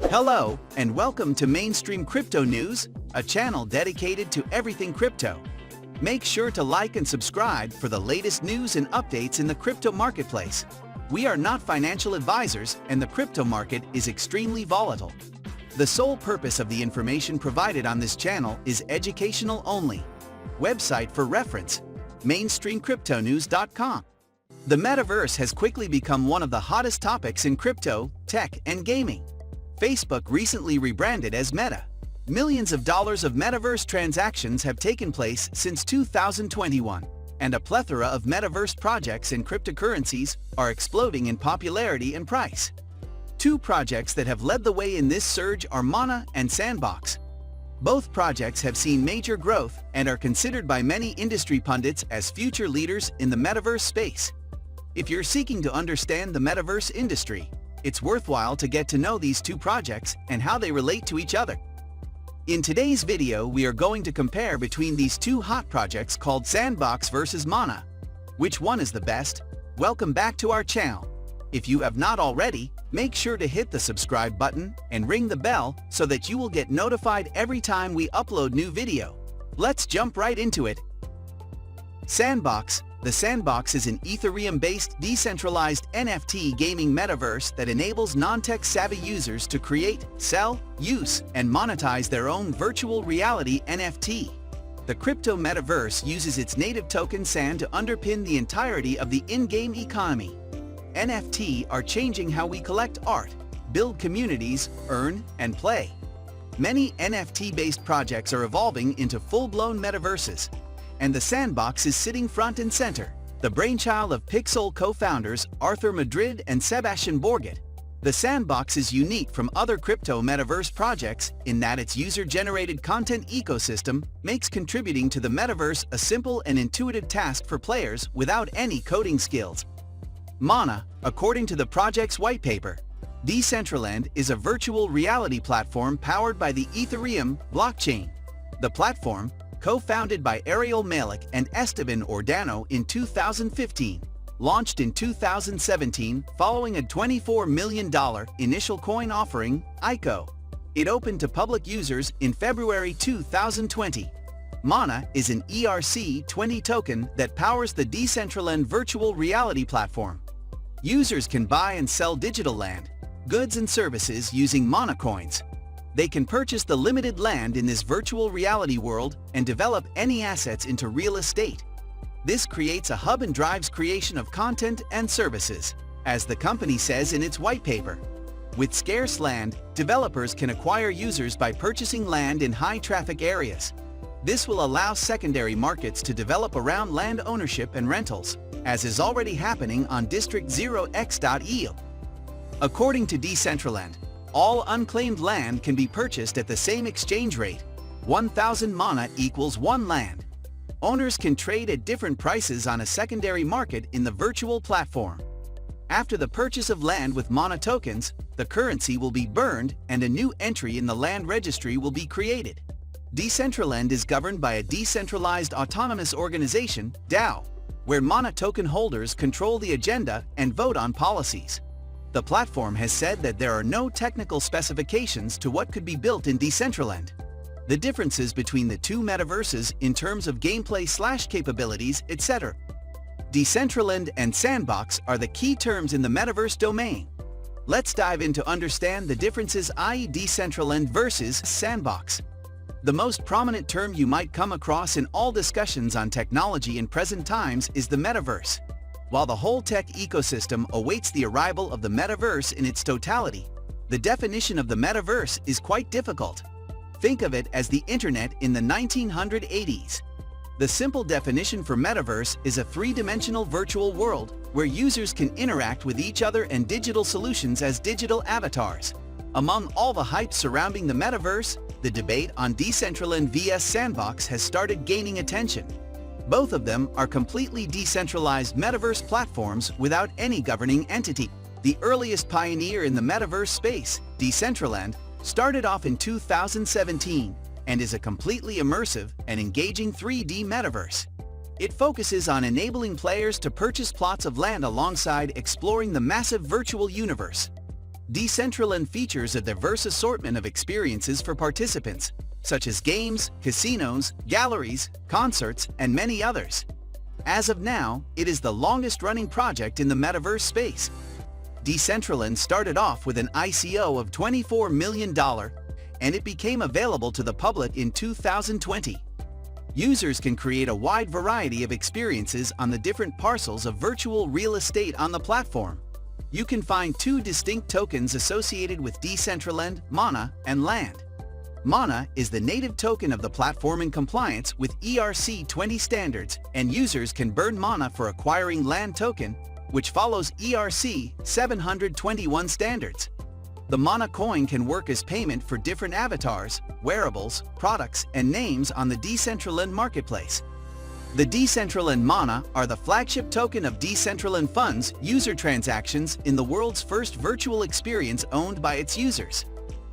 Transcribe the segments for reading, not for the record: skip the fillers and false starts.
Hello, and welcome to Mainstream Crypto News, a channel dedicated to everything crypto. Make sure to like and subscribe for the latest news and updates in the crypto marketplace. We are not financial advisors, and the crypto market is extremely volatile. The sole purpose of the information provided on this channel is educational only. Website for reference: mainstreamcryptonews.com. The Metaverse has quickly become one of the hottest topics in crypto, tech, and gaming. Facebook recently rebranded as Meta. Millions of dollars of Metaverse transactions have taken place since 2021, and a plethora of Metaverse projects and cryptocurrencies are exploding in popularity and price. Two projects that have led the way in this surge are Mana and Sandbox. Both projects have seen major growth and are considered by many industry pundits as future leaders in the Metaverse space. If you're seeking to understand the Metaverse industry, it's worthwhile to get to know these two projects and how they relate to each other. In today's video, we are going to compare between these two hot projects called Sandbox versus Mana. Which one is the best? Welcome back to our channel. If you have not already, make sure to hit the subscribe button and ring the bell so that you will get notified every time we upload new video. Let's jump right into it. Sandbox. The Sandbox is an Ethereum-based decentralized NFT gaming metaverse that enables non-tech savvy users to create, sell, use, and monetize their own virtual reality NFT. The crypto metaverse uses its native token SAN to underpin the entirety of the in-game economy. NFT are changing how we collect art, build communities, earn, and play. Many NFT-based projects are evolving into full-blown metaverses, and the Sandbox is sitting front and center. The brainchild of Pixel co-founders Arthur Madrid and Sebastian Borget. The Sandbox is unique from other crypto metaverse projects in that its user-generated content ecosystem makes contributing to the metaverse a simple and intuitive task for players without any coding skills. Mana. According to the project's white paper, Decentraland is a virtual reality platform powered by the Ethereum blockchain. The platform, co-founded by Ariel Malik and Esteban Ordano in 2015, launched in 2017 following a $24 million initial coin offering, ICO. It opened to public users in February 2020. Mana is an ERC-20 token that powers the Decentraland virtual reality platform. Users can buy and sell digital land, goods and services using Mana coins. They can purchase the limited land in this virtual reality world and develop any assets into real estate. This creates a hub and drives creation of content and services, as the company says in its white paper. With scarce land, developers can acquire users by purchasing land in high-traffic areas. This will allow secondary markets to develop around land ownership and rentals, as is already happening on District 0x.io. According to Decentraland, all unclaimed land can be purchased at the same exchange rate. 1,000 Mana equals 1 land. Owners can trade at different prices on a secondary market in the virtual platform. After the purchase of land with Mana tokens, the currency will be burned and a new entry in the land registry will be created. Decentraland is governed by a decentralized autonomous organization, DAO, where Mana token holders control the agenda and vote on policies. The platform has said that there are no technical specifications to what could be built in Decentraland. The differences between the two metaverses in terms of gameplay/capabilities, etc. Decentraland and Sandbox are the key terms in the metaverse domain. Let's dive in to understand the differences, i.e. Decentraland versus Sandbox. The most prominent term you might come across in all discussions on technology in present times is the metaverse. While the whole tech ecosystem awaits the arrival of the metaverse in its totality, the definition of the metaverse is quite difficult. Think of it as the internet in the 1980s. The simple definition for metaverse is a three-dimensional virtual world where users can interact with each other and digital solutions as digital avatars. Among all the hype surrounding the metaverse, the debate on Decentraland vs Sandbox has started gaining attention. Both of them are completely decentralized metaverse platforms without any governing entity. The earliest pioneer in the metaverse space, Decentraland, started off in 2017 and is a completely immersive and engaging 3D metaverse. It focuses on enabling players to purchase plots of land alongside exploring the massive virtual universe. Decentraland features a diverse assortment of experiences for participants, such as games, casinos, galleries, concerts, and many others. As of now, it is the longest-running project in the Metaverse space. Decentraland started off with an ICO of $24 million, and it became available to the public in 2020. Users can create a wide variety of experiences on the different parcels of virtual real estate on the platform. You can find two distinct tokens associated with Decentraland, Mana and Land. Mana is the native token of the platform in compliance with ERC20 standards, and users can burn Mana for acquiring Land token, which follows ERC 721 standards. The Mana coin can work as payment for different avatars, wearables, products, and names on the Decentraland marketplace. The Decentraland Mana are the flagship token of Decentraland Fund's user transactions in the world's first virtual experience owned by its users.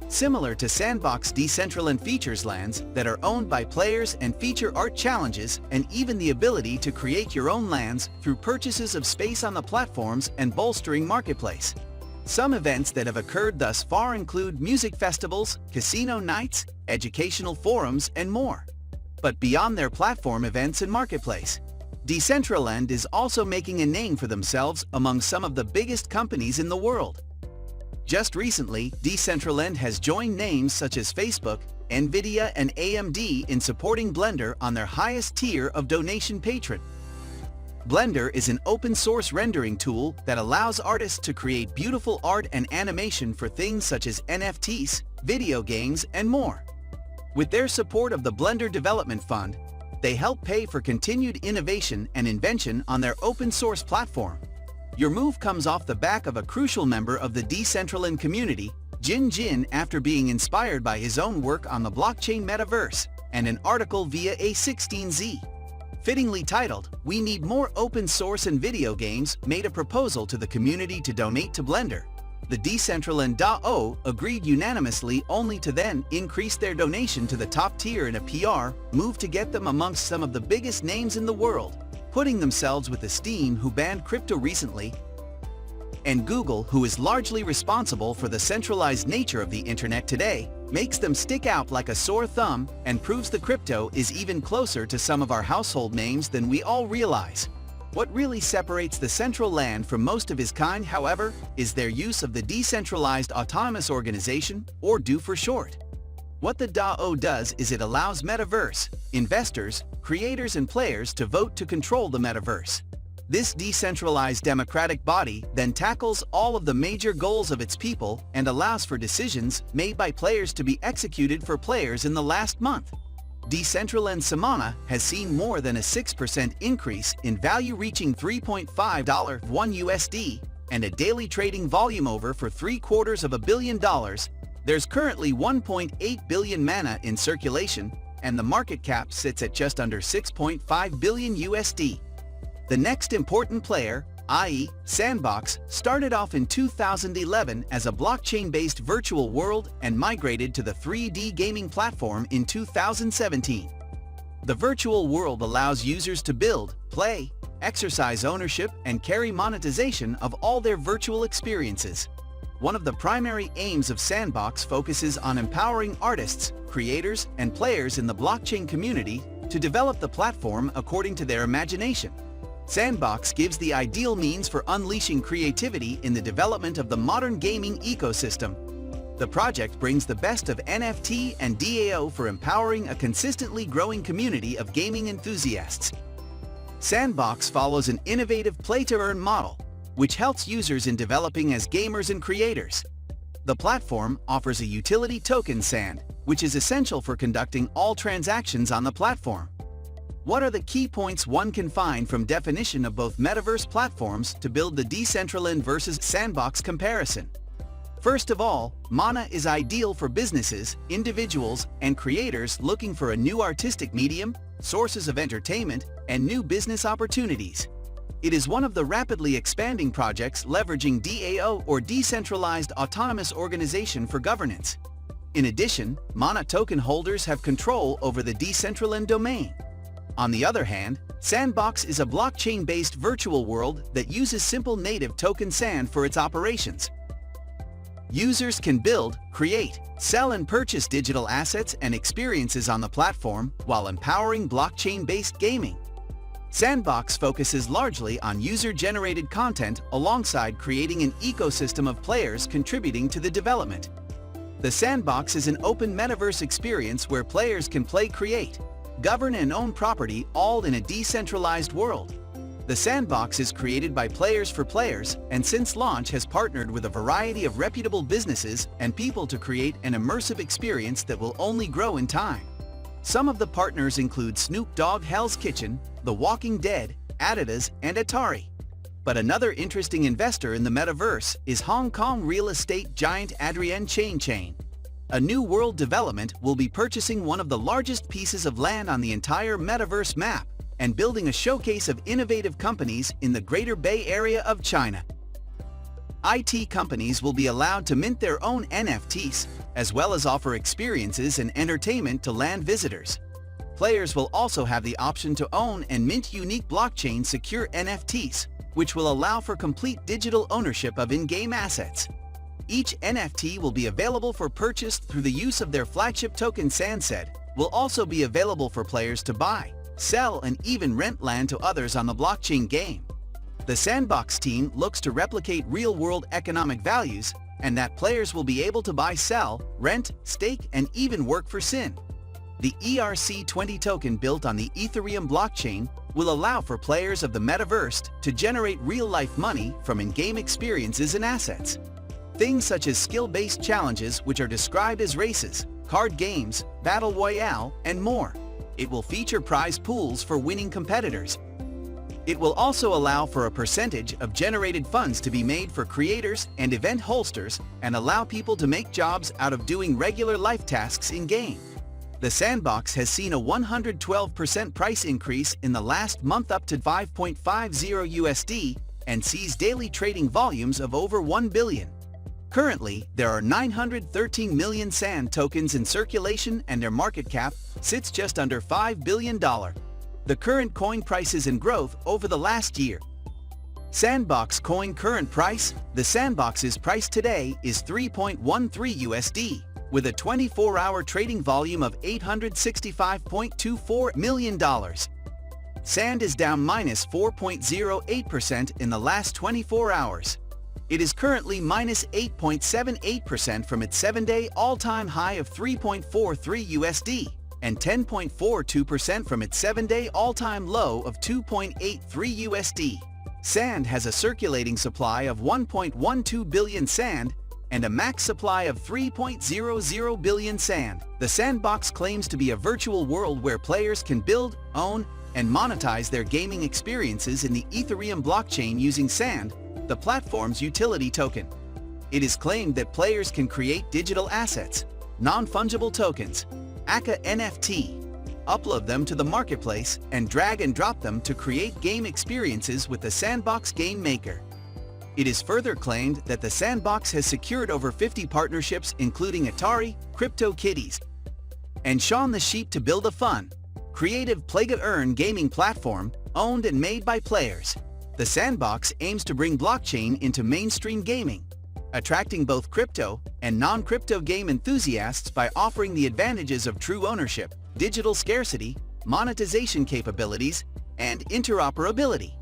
Similar to Sandbox, Decentraland features lands that are owned by players and feature art challenges and even the ability to create your own lands through purchases of space on the platforms and bolstering marketplace. Some events that have occurred thus far include music festivals, casino nights, educational forums, and more. But beyond their platform events and marketplace, Decentraland is also making a name for themselves among some of the biggest companies in the world. Just recently, Decentraland has joined names such as Facebook, Nvidia, and AMD in supporting Blender on their highest tier of donation patron. Blender is an open-source rendering tool that allows artists to create beautiful art and animation for things such as NFTs, video games, and more. With their support of the Blender Development Fund, they help pay for continued innovation and invention on their open-source platform. Your move comes off the back of a crucial member of the Decentraland community, Jin, after being inspired by his own work on the blockchain Metaverse, and an article via A16Z. Fittingly titled, "We Need More Open Source in Video Games," made a proposal to the community to donate to Blender. The Decentraland DAO agreed unanimously, only to then increase their donation to the top tier in a PR move to get them amongst some of the biggest names in the world, putting themselves with Steam, who banned crypto recently, and Google, who is largely responsible for the centralized nature of the internet today, makes them stick out like a sore thumb and proves the crypto is even closer to some of our household names than we all realize. What really separates the Decentraland from most of his kind, however, is their use of the Decentralized Autonomous Organization, or DAO for short. What the DAO does is it allows Metaverse investors, creators, and players to vote to control the Metaverse. This decentralized democratic body then tackles all of the major goals of its people and allows for decisions made by players to be executed for players in the last month. Decentraland Mana has seen more than a 6% increase in value, reaching $3.5 USD, and a daily trading volume over for $750 million. There's currently 1.8 billion Mana in circulation, and the market cap sits at just under 6.5 billion USD. The next important player, i.e. Sandbox, started off in 2011 as a blockchain-based virtual world and migrated to the 3D gaming platform in 2017. The virtual world allows users to build, play, exercise ownership, and carry monetization of all their virtual experiences. One of the primary aims of Sandbox focuses on empowering artists, creators, and players in the blockchain community to develop the platform according to their imagination. Sandbox gives the ideal means for unleashing creativity in the development of the modern gaming ecosystem. The project brings the best of NFT and DAO for empowering a consistently growing community of gaming enthusiasts. Sandbox follows an innovative play-to-earn model, which helps users in developing as gamers and creators. The platform offers a utility token SAND, which is essential for conducting all transactions on the platform. What are the key points one can find from definition of both Metaverse platforms to build the Decentraland versus Sandbox comparison? First of all, Mana is ideal for businesses, individuals, and creators looking for a new artistic medium, sources of entertainment, and new business opportunities. It is one of the rapidly expanding projects leveraging DAO, or Decentralized Autonomous Organization, for governance. In addition, Mana token holders have control over the Decentraland domain. On the other hand, Sandbox is a blockchain-based virtual world that uses simple native token SAND for its operations. Users can build, create, sell and purchase digital assets and experiences on the platform while empowering blockchain-based gaming. Sandbox focuses largely on user-generated content alongside creating an ecosystem of players contributing to the development. The Sandbox is an open metaverse experience where players can play, create, govern and own property all in a decentralized world. The Sandbox is created by players for players and since launch has partnered with a variety of reputable businesses and people to create an immersive experience that will only grow in time. Some of the partners include Snoop Dogg, Hell's Kitchen, The Walking Dead, Adidas, and Atari. But another interesting investor in the metaverse is Hong Kong real estate giant Adrian Chain. A new world development will be purchasing one of the largest pieces of land on the entire metaverse map and building a showcase of innovative companies in the Greater Bay Area of China. IT companies will be allowed to mint their own NFTs, as well as offer experiences and entertainment to land visitors. Players will also have the option to own and mint unique blockchain-secure NFTs, which will allow for complete digital ownership of in-game assets. Each NFT will be available for purchase through the use of their flagship token Sandset, will also be available for players to buy, sell and even rent land to others on the blockchain game. The Sandbox team looks to replicate real-world economic values and that players will be able to buy, sell, rent, stake and even work for SIN. The ERC20 token built on the Ethereum blockchain will allow for players of the metaverse to generate real-life money from in-game experiences and assets. Things such as skill-based challenges which are described as races, card games, battle royale, and more. It will feature prize pools for winning competitors. It will also allow for a percentage of generated funds to be made for creators and event hosters and allow people to make jobs out of doing regular life tasks in-game. The Sandbox has seen a 112% price increase in the last month up to 5.50 USD and sees daily trading volumes of over 1 billion. Currently, there are 913 million SAND tokens in circulation and their market cap sits just under $5 billion. The current coin prices and growth over the last year. Sandbox coin current price. The Sandbox's price today is 3.13 USD, with a 24-hour trading volume of $865.24 million. SAND is down minus 4.08% in the last 24 hours. It is currently minus 8.78% from its 7-day all-time high of 3.43 USD and 10.42% from its 7-day all-time low of 2.83 USD. SAND has a circulating supply of 1.12 billion SAND and a max supply of 3.00 billion SAND. The Sandbox claims to be a virtual world where players can build, own, and monetize their gaming experiences in the Ethereum blockchain using SAND, the platform's utility token. It is claimed that players can create digital assets, non-fungible tokens, aka NFT, upload them to the marketplace, and drag and drop them to create game experiences with the Sandbox Game Maker. It is further claimed that the Sandbox has secured over 50 partnerships including Atari, CryptoKitties, and Shaun the Sheep to build a fun, creative play-to-earn gaming platform owned and made by players. The Sandbox aims to bring blockchain into mainstream gaming, attracting both crypto and non-crypto game enthusiasts by offering the advantages of true ownership, digital scarcity, monetization capabilities, and interoperability.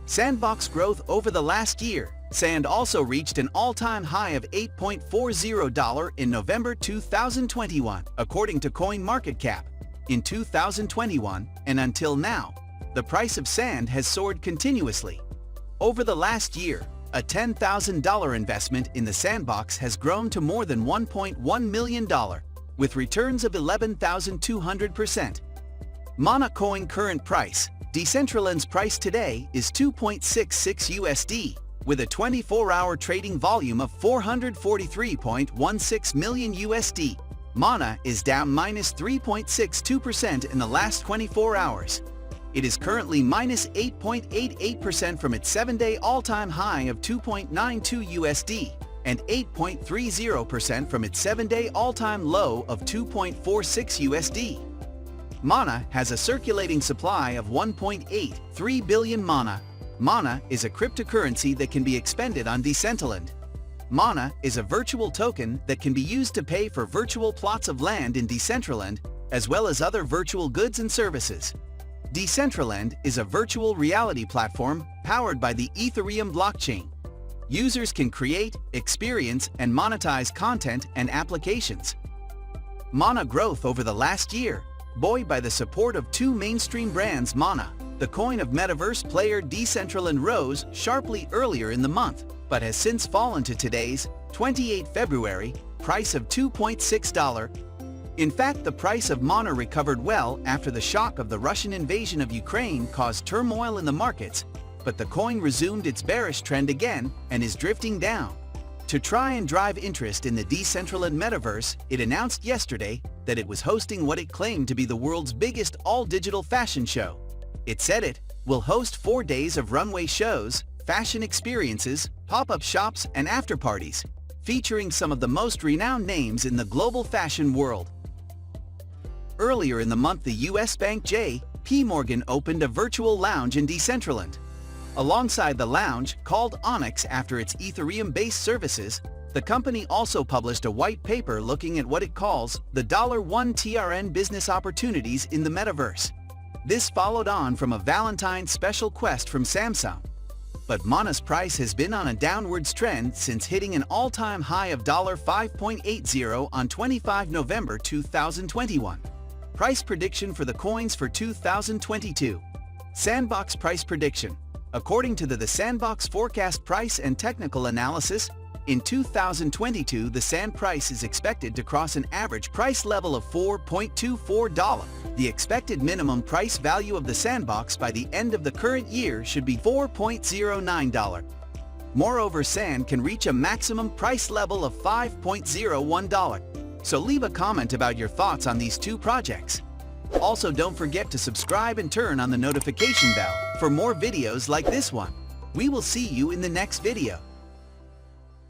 Sandbox growth over the last year. SAND also reached an all-time high of $8.40 in November 2021, according to CoinMarketCap. In 2021 and until now, the price of SAND has soared continuously. Over the last year, a $10,000 investment in the Sandbox has grown to more than $1.1 million, with returns of 11,200%. Mana coin current price. Decentraland's price today is 2.66 USD, with a 24-hour trading volume of 443.16 million USD. Mana is down minus 3.62% in the last 24 hours. It is currently minus 8.88% from its 7-day all-time high of 2.92 USD and 8.30% from its 7-day all-time low of 2.46 USD. Mana has a circulating supply of 1.83 billion Mana. Mana is a cryptocurrency that can be expended on Decentraland. Mana is a virtual token that can be used to pay for virtual plots of land in Decentraland, as well as other virtual goods and services. Decentraland is a virtual reality platform powered by the Ethereum blockchain. Users can create, experience, and monetize content and applications. Mana growth over the last year, buoyed by the support of two mainstream brands. Mana, the coin of Metaverse player Decentraland, rose sharply earlier in the month, but has since fallen to today's, 28 February, price of $2.6. In fact, the price of Mana recovered well after the shock of the Russian invasion of Ukraine caused turmoil in the markets, but the coin resumed its bearish trend again and is drifting down. To try and drive interest in the Decentraland Metaverse, it announced yesterday that it was hosting what it claimed to be the world's biggest all-digital fashion show. It said it will host 4 days of runway shows, fashion experiences, pop-up shops, and after-parties, featuring some of the most renowned names in the global fashion world. Earlier in the month, the U.S. bank J.P. Morgan opened a virtual lounge in Decentraland. Alongside the lounge, called Onyx after its Ethereum-based services, the company also published a white paper looking at what it calls the $1 TRN business opportunities in the metaverse. This followed on from a Valentine's special quest from Samsung. But Mana's price has been on a downwards trend since hitting an all-time high of $5.80 on 25 November 2021. Price prediction for the coins for 2022. Sandbox price prediction. According to the Sandbox forecast price and technical analysis, in 2022 the Sand price is expected to cross an average price level of $4.24. The expected minimum price value of the Sandbox by the end of the current year should be $4.09. Moreover, Sand can reach a maximum price level of $5.01. So leave a comment about your thoughts on these two projects. Also, don't forget to subscribe and turn on the notification bell for more videos like this one. We will see you in the next video.